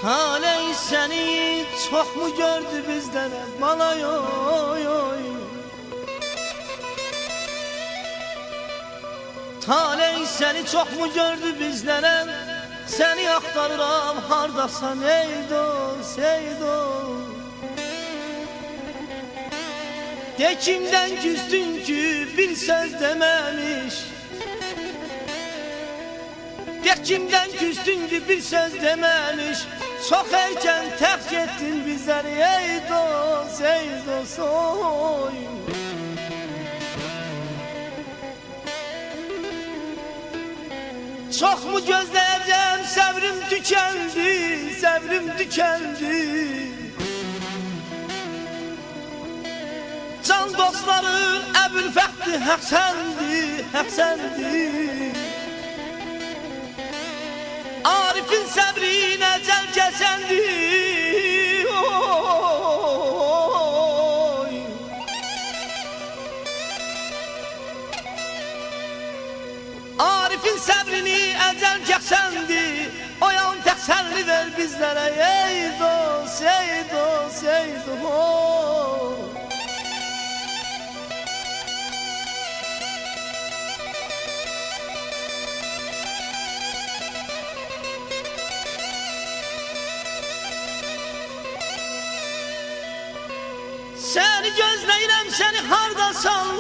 Taley seni çok mu gördü bizden balay oy oy. Taley seni çok mu gördü bizden, seni aktarıram hardasan ey dost ey dost. De kimden küstün ki bir söz dememiş, de kimden küstün ki bir söz dememiş. Çok erken terk ettin bizleri ey dost oy. Çok mu gözleyeceğim, sabrim tükendi, sabrim tükendi. Can dostların Ebu'l-Fəxri hak sendi, hak sendi. Arif'in sabrine ecel kesendi oy. Arif'in sabrini ecel kesendi. O yan teselli ver bizlere ey dost ey dost ey dost. Seni gözləyirəm, səni hardasan.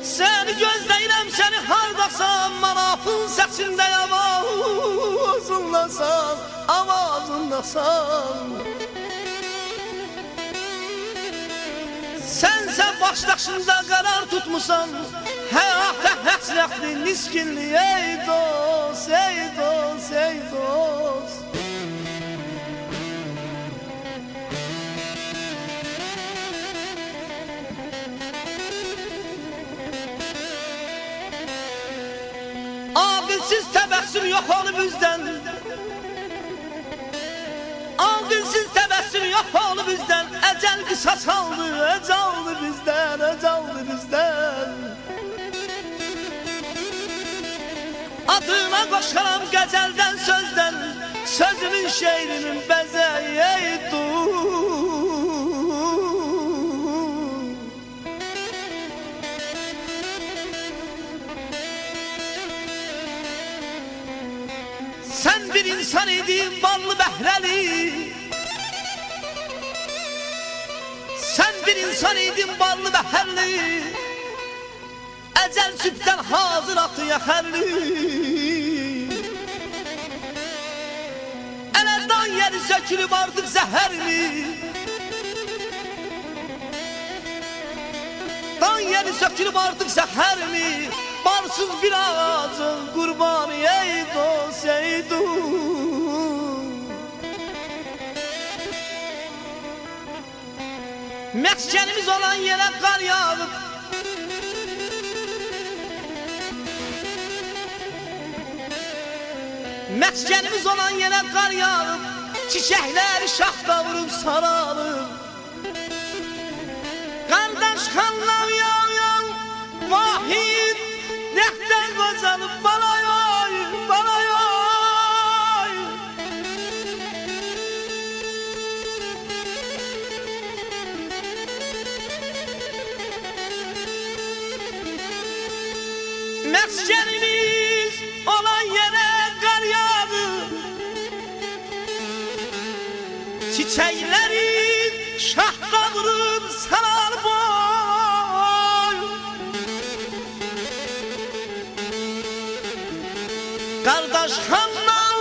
Səni gözləyirəm, səni hardasan. Manafın səsində avazındasan, avazındasan. Sənsə başdaşında qarar tutmusan, həyata həsrətli niskinli ey dost, ey dost, ey dost. Aqilsiz təbəssüm yox olub bizdən, aqilsiz təbəssüm yox olub bizdən. Əcəl qisas aldı, əcaldı bizdən, əcaldı bizdən. Adına qoşaram qəzəldən sözdən, sözümün şeirinin bəzəyi ey dost. Sen bir insan idin ballı bəhrəli, sen bir insan idin ballı bəhrəli. Əcəl sübdən hazır atı yaxərli. Ələldan yeri sökülüb artıq zəhərli. Dan yeri sökülüb artıq zəhərli. Barsız bir ağacın qurbanı ey dost, ey dost. Məskənimiz olan yerə qar yağıb, məskənimiz olan yerə qar yağıb. Çiçəkləri şaxta vurub saralıb. Qardaş xanlar yav yav, vahid rəhdən qocalıb balay oy, balay oy. Məskənimiz olan yerə qar yağdı. Çiçəklərin şaxta vurub sarar boy. Qardaş xanlar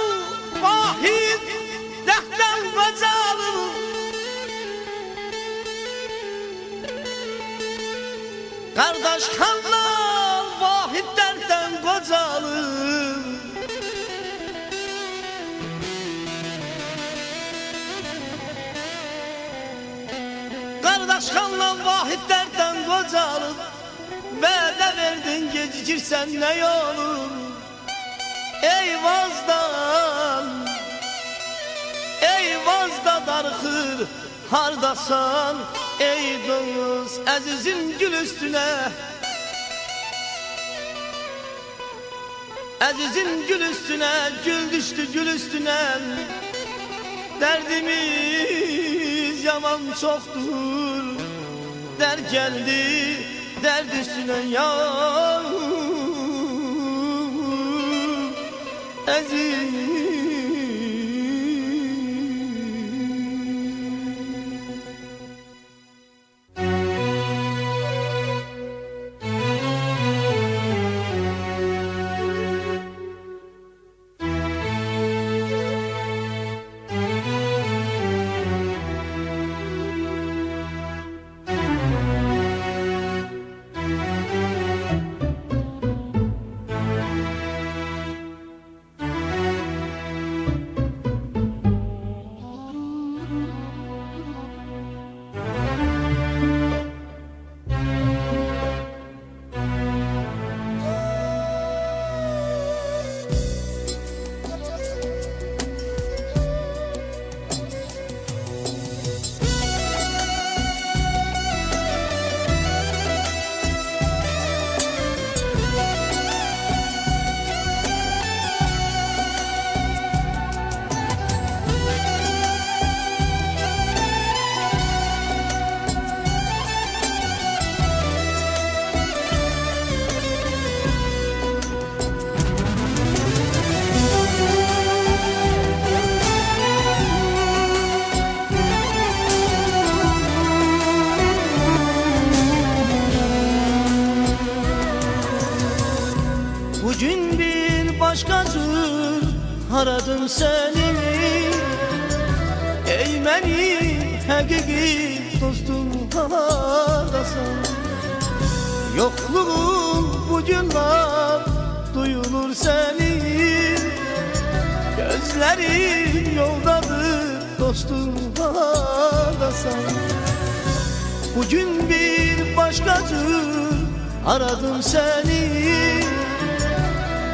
vahid rəhdən qocalıb. Qardaş xanlar vahid dərdən qocalıb. Qardaş xanlar vahid dərdən qocalıb. Vədə verdin gecikirsən nə olur. Eyvazdan, eyvazda darıxır hardasan ey dost, əzizim gül üstünə. Azizim gül üstüne, gül düştü gül üstüne. Derdimiz yaman çoktur. Dert geldi, derd üstüne ya aziz. Bugün bir başkadır, aradım seni. Ey benim hakiki dostum haradasın. Yokluğun bugün var, duyulur senin. Gözlerin yoldadır, dostum haradasın. Bugün bir başkadır, aradım seni.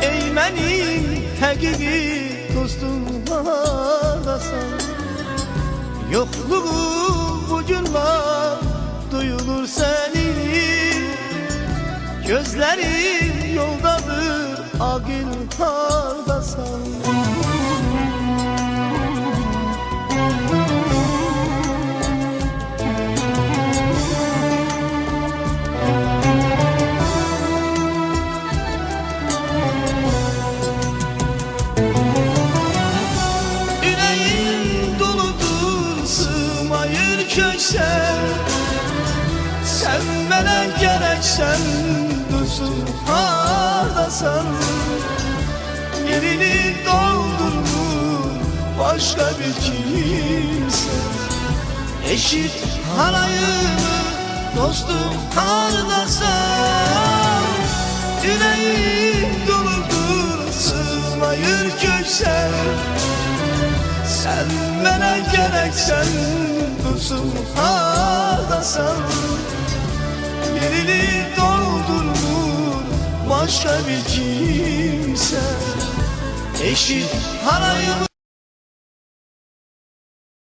Ey benim hakiki dostum haradasın. Yokluğun bugün var, duyulur senin. Gözlerin yoldadır, agil haldasın. Sen bana gereksen dostum haradasın. Yerini doldurur başka bir kimse. Eşit halayını dostum haradasın. Yüreğim doludur sığmayır köşe. Sen bana gereksen dostum haradasın. Yerini doldurur başka bir kimse. Eşit halayımı